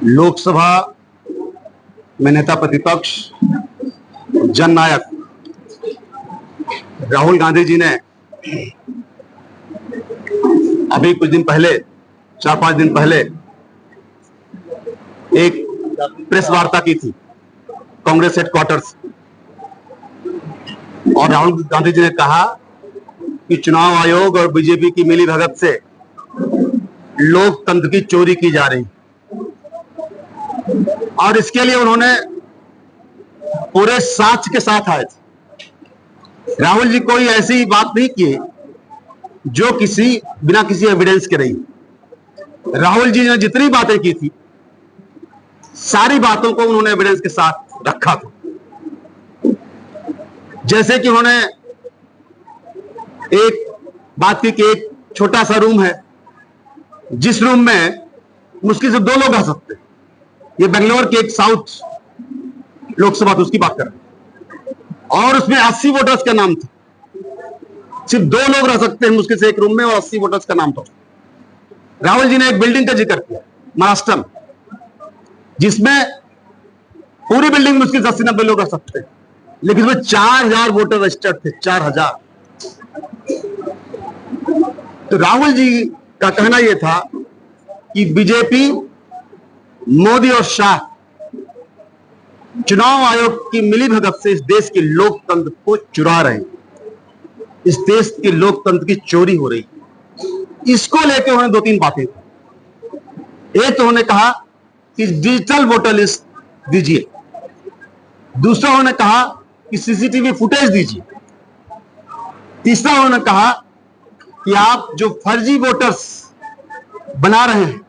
लोकसभा में नेता प्रतिपक्ष जननायक राहुल गांधी जी ने अभी कुछ दिन पहले 4-5 दिन पहले एक प्रेस वार्ता की थी कांग्रेस हेडक्वार्टर्स, और राहुल गांधी जी ने कहा कि चुनाव आयोग और बीजेपी की मिलीभगत से लोकतंत्र की चोरी की जा रही, और इसके लिए उन्होंने पूरे साक्ष्य के साथ आए थे। राहुल जी कोई ऐसी बात नहीं की जो बिना किसी एविडेंस के रही। राहुल जी ने जितनी बातें की थी सारी बातों को उन्होंने एविडेंस के साथ रखा था। जैसे कि उन्होंने एक बात की कि एक छोटा सा रूम है जिस रूम में मुश्किल से 2 लोग रह सकते हैं। ये बेंगलोर के एक साउथ लोकसभा थी, उसकी बात कर रहे हैं, और उसमें 80 वोटर्स का नाम था। सिर्फ 2 लोग रह सकते हैं मुश्किल से एक रूम में, और 80 वोटर्स का नाम था। राहुल जी ने एक बिल्डिंग का जिक्र किया महाराष्ट्र में, जिसमें पूरी बिल्डिंग में मुश्किल से 80-90 लोग रह सकते हैं, लेकिन उसमें 4000 वोटर रजिस्टर्ड थे। 4000। तो राहुल जी का कहना यह था कि बीजेपी, मोदी और शाह चुनाव आयोग की मिलीभगत से इस देश के लोकतंत्र को चुरा रहे हैं, इस देश के लोकतंत्र की चोरी हो रही है। इसको लेकर उन्होंने 2-3 बातें की। एक तो उन्होंने कहा कि डिजिटल वोटर लिस्ट दीजिए, दूसरा उन्होंने कहा कि सीसीटीवी फुटेज दीजिए, तीसरा उन्होंने कहा कि आप जो फर्जी वोटर्स बना रहे हैं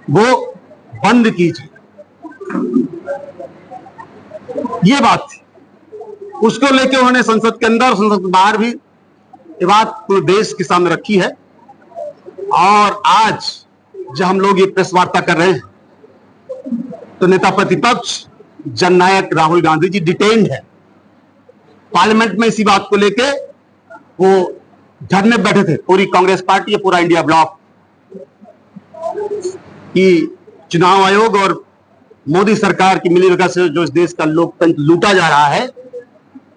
वो बंद कीजिए। ये बात थी। उसको लेकर उन्होंने संसद के अंदर और संसद के बाहर भी ये बात पूरे देश के सामने रखी है। और आज जब हम लोग ये प्रेस वार्ता कर रहे हैं तो नेता प्रतिपक्ष जननायक राहुल गांधी जी डिटेन्ड है पार्लियामेंट में। इसी बात को लेके वो धरने बैठे थे, पूरी कांग्रेस पार्टी या पूरा इंडिया ब्लॉक, कि चुनाव आयोग और मोदी सरकार की मिलीभगत से जो इस देश का लोकतंत्र लूटा जा रहा है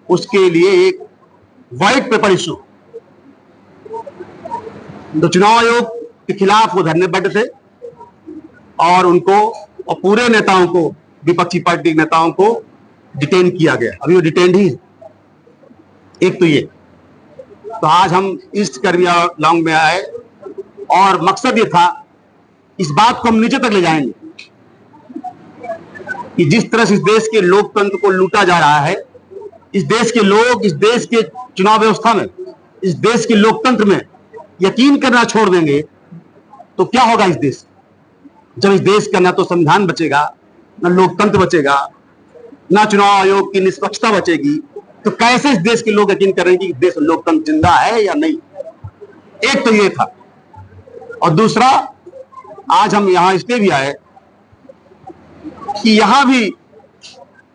उसके लिए एक व्हाइट पेपर इशू। तो चुनाव आयोग के खिलाफ वो धरने बैठे थे, और उनको और पूरे नेताओं को, विपक्षी पार्टी के नेताओं को डिटेन किया गया। अभी वो डिटेन्ड ही है। एक तो ये, तो आज हम ईस्ट कर्मिया लॉन्ग में आए और मकसद ये था इस बात को हम नीचे तक ले जाएंगे कि जिस तरह से इस देश के लोकतंत्र को लूटा जा रहा है, इस देश के लोग इस देश के चुनाव व्यवस्था में, इस देश के लोकतंत्र में यकीन करना छोड़ देंगे तो क्या होगा इस देश? जब इस देश का ना तो संविधान बचेगा, ना लोकतंत्र बचेगा, ना चुनाव आयोग की निष्पक्षता बचेगी, तो कैसे इस देश के लोग यकीन करेंगे कि देश लोकतंत्र जिंदा है या नहीं? एक तो ये था। और दूसरा, आज हम यहां इसलिए भी आए कि यहां भी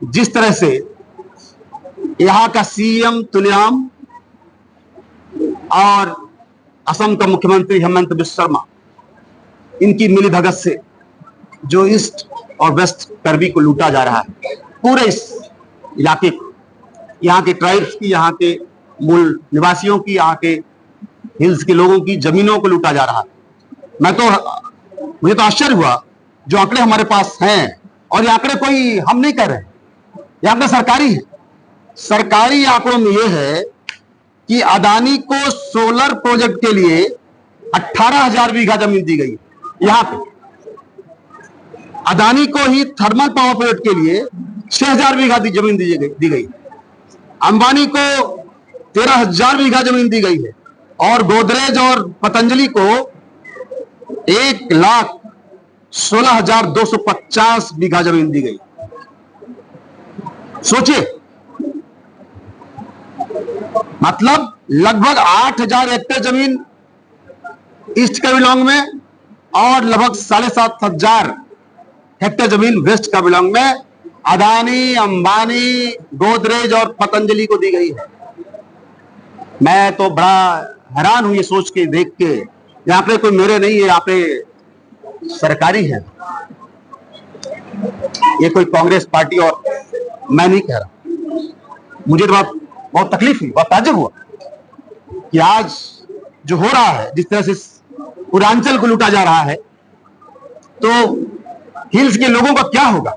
जिस तरह से यहां का सीएम तुलयाम और असम का मुख्यमंत्री हेमंत बिस्वा शर्मा, इनकी मिलीभगत से जो ईस्ट और वेस्ट कर्बी को लूटा जा रहा है, पूरे इस इलाके को, यहाँ के ट्राइब्स की, यहाँ के मूल निवासियों की, यहाँ के हिल्स के लोगों की जमीनों को लूटा जा रहा है। मुझे तो आश्चर्य हुआ जो आंकड़े हमारे पास हैं, और ये आंकड़े कोई हम नहीं कह रहे, ये आंकड़े सरकारी है। सरकारी आंकड़ों में यह है कि अदानी को सोलर प्रोजेक्ट के लिए 18,000 बीघा जमीन दी गई। यहां पे अदानी को ही थर्मल पावर प्रोजेक्ट के लिए 6,000 बीघा जमीन दी गई। अंबानी को 13,000 बीघा जमीन दी गई है, और गोदरेज और पतंजलि को 1,16,250 बीघा जमीन दी गई। सोचिए, मतलब लगभग 8,000 हेक्टेयर जमीन ईस्ट कर्बी में और लगभग 7,500 हेक्टेयर जमीन वेस्ट कर्बी में अदानी, अंबानी, गोदरेज और पतंजलि को दी गई है। मैं तो बड़ा हैरान हूं ये सोच के, देख के। यहाँ पे कोई मेरे नहीं है, यहाँ पे सरकारी है। ये कोई कांग्रेस पार्टी, और मैं नहीं कह रहा, मुझे तो बहुत तकलीफ हुई, बहुत ताज्जुब हुआ कि आज जो हो रहा है, जिस तरह से पूर्वांचल को लूटा जा रहा है, तो हिल्स के लोगों का क्या होगा,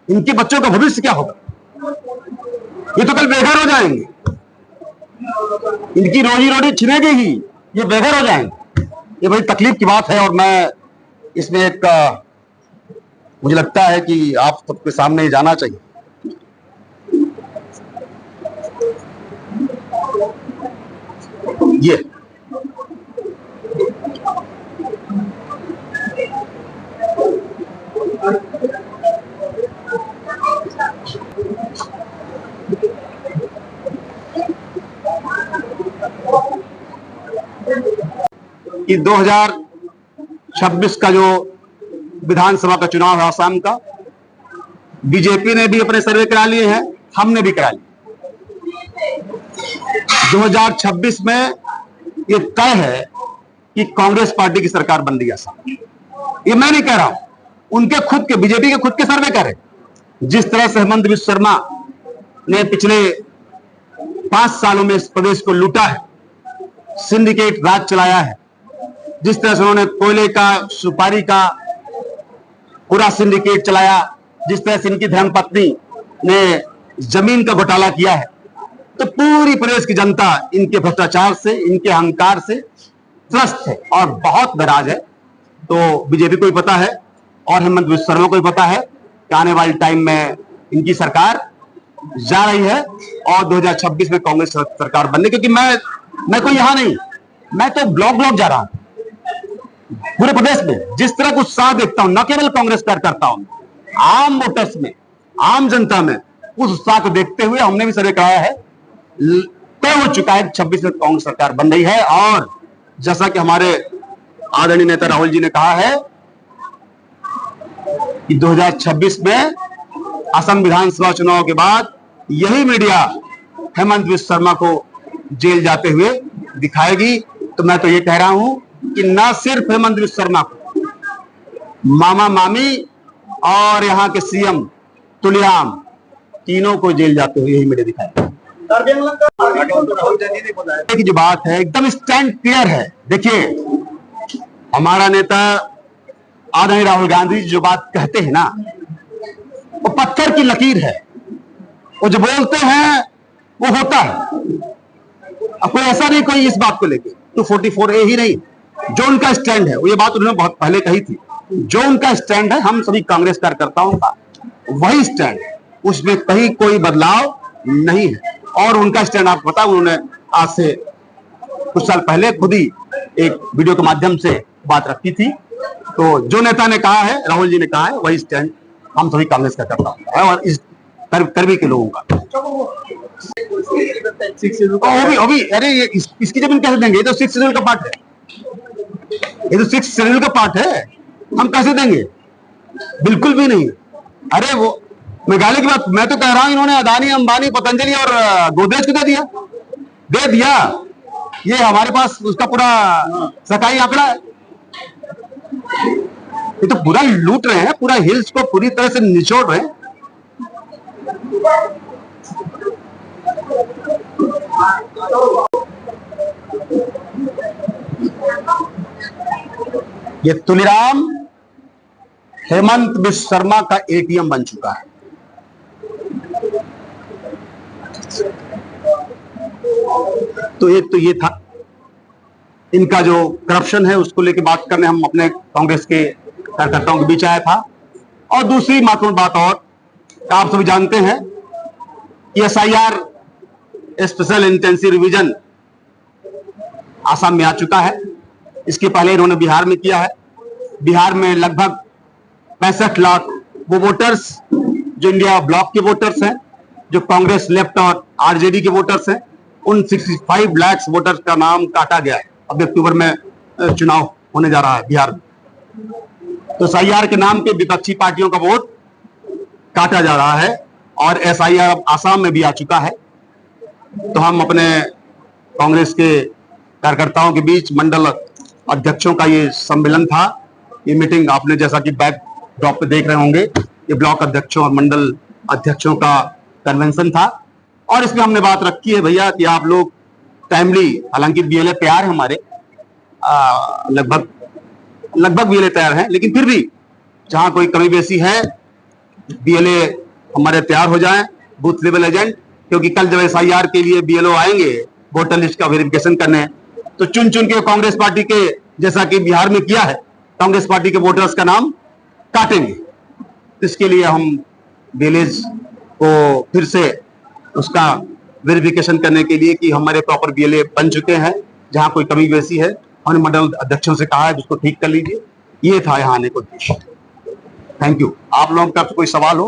इनके बच्चों का भविष्य क्या होगा? ये तो कल बेघर हो जाएंगे, इनकी रोजी रोटी छिनेगी ही, ये बेघर हो जाएंगे। ये बड़ी तकलीफ की बात है, और मैं इसमें एक मुझे लगता है कि आप सबके सामने ये जाना चाहिए। ये कि 2026 का जो विधानसभा का चुनाव है आसाम का, बीजेपी ने भी अपने सर्वे करा लिए हैं, हमने भी करा लिए। 2026 में ये तय है कि कांग्रेस पार्टी की सरकार बन रही है आसाम। ये मैं नहीं कह रहा हूं, उनके खुद के, बीजेपी के खुद के सर्वे करे। जिस तरह से हेमंत बिस्वा शर्मा ने पिछले 5 सालों में इस प्रदेश को लूटा है, सिंडिकेट राज चलाया है, जिस तरह से उन्होंने कोयले का, सुपारी का पूरा सिंडिकेट चलाया, जिस तरह से इनकी धर्मपत्नी ने जमीन का घोटाला किया है, तो पूरी प्रदेश की जनता इनके भ्रष्टाचार से, इनके अहंकार से त्रस्त है और बहुत नाराज है। तो बीजेपी को भी पता है और हेमंत बिस्वा शर्मा को भी पता है कि आने वाले टाइम में इनकी सरकार जा रही है और 2026 में कांग्रेस सरकार बनने, क्योंकि मैं कोई यहां नहीं, मैं तो ब्लॉक जा रहा हूं पूरे प्रदेश में। जिस तरह का उत्साह देखता हूं, न केवल कांग्रेस कार्यकर्ता हूं, आम वोटर्स में, आम जनता में उस उत्साह को देखते हुए हमने भी सर्वे कराया है, तय हो चुका है 26 में कांग्रेस सरकार बन रही है। और जैसा कि हमारे आदरणीय नेता राहुल जी ने कहा है कि 2026 में असम विधानसभा चुनाव के बाद यही मीडिया हेमंत बिस्वा शर्मा को जेल जाते हुए दिखाएगी। तो मैं तो ये कह रहा हूं कि ना सिर्फ हेमंत बिस्वा शर्मा को, मामा मामी और यहाँ के सीएम तुलियाम, तीनों को जेल जाते हुए यही मीडिया दिखाएगा। की जो बात है एकदम स्टैंड क्लियर है। देखिए, हमारा नेता आदरणीय राहुल गांधी जो बात कहते हैं ना, वो पत्थर की लकीर है, वो जो बोलते हैं वो होता है। अब कोई ऐसा नहीं कोई इस बात को लेके 244A ही नहीं, जो उनका स्टैंड है, वो ये बात उन्होंने बहुत पहले कही थी, जो उनका स्टैंड है हम सभी कांग्रेस कार्यकर्ताओं का वही स्टैंड है, उसमें कहीं कोई बदलाव नहीं है। और उनका स्टैंड आपको पता, उन्होंने आज से कुछ साल पहले खुद ही एक वीडियो के माध्यम से बात रखी थी। तो जो नेता ने कहा है, राहुल जी ने कहा है, वही स्टैंड हम सभी कांग्रेस का करता है और इस करवी के लोगों का। अभी अरे ये इसकी जमीन कैसे देंगे? ये तो 6th शेड्यूल का पार्ट है, ये तो 6th शेड्यूल का पार्ट है, हम कैसे देंगे? बिल्कुल भी नहीं। अरे वो मेघालय की बात मैं तो कह रहा हूं, इन्होंने अदानी, अंबानी, पतंजलि और गोदरेज को दे दिया। ये हमारे पास उसका पूरा सरकारी आंकड़ा है। ये तो पूरा लूट रहे हैं, पूरा हिल्स को पूरी तरह से निचोड़ रहे हैं। ये तुलिराम हेमंत बिस्वा शर्मा का एटीएम बन चुका है। तो एक तो ये था, इनका जो करप्शन है उसको लेकर बात करने हम अपने कांग्रेस के कार्यकर्ताओं के बीच आया था। और दूसरी महत्वपूर्ण बात, और आप सभी जानते हैं कि SIR special intensive revision Assam में आ चुका है। इसके पहले इन्होंने बिहार में किया है। बिहार में लगभग 65 लाख वो वोटर्स जो इंडिया ब्लॉक के वोटर्स हैं, जो कांग्रेस लेफ्ट और आरजेडी के वोटर्स हैं, उन 65 लाख वोटर्स का नाम काटा गया है। अब अक्टूबर में चुनाव होने जा रहा है बिहार में, तो SIR के नाम पे विपक्षी पार्टियों का वोट काटा जा रहा है और SIR आसाम में भी आ चुका है। तो हम अपने कांग्रेस के कार्यकर्ताओं के बीच मंडल अध्यक्षों का ये सम्मेलन था। ये मीटिंग आपने जैसा कि बैक ड्रॉप पे देख रहे होंगे, ये ब्लॉक अध्यक्षों और मंडल अध्यक्षों का कन्वेंशन था और इसमें हमने बात रखी है भैया कि आप लोग टाइमली, हालांकि बीएलए तैयार है हमारे, लगभग बीएलए तैयार हैं, लेकिन फिर भी जहां कोई कमी बेसी है बीएलए हमारे तैयार हो जाएं, बूथ लेवल एजेंट, क्योंकि कल जब एसआईआर के लिए बीएलओ आएंगे वोटर लिस्ट का वेरिफिकेशन करने, तो चुन चुन के कांग्रेस पार्टी के, जैसा कि बिहार में किया है, कांग्रेस पार्टी के वोटर्स का नाम काटेंगे। इसके लिए हम बीएलएज को फिर से उसका वेरिफिकेशन करने के लिए कि हमारे प्रॉपर बीएलए बन चुके हैं, जहां कोई कमी बेसी है हमने मंडल अध्यक्षों से कहा है उसको ठीक कर लीजिए। ये था यहाँ आने का उद्देश्य। Thank you. आप लोगों का कोई सवाल हो?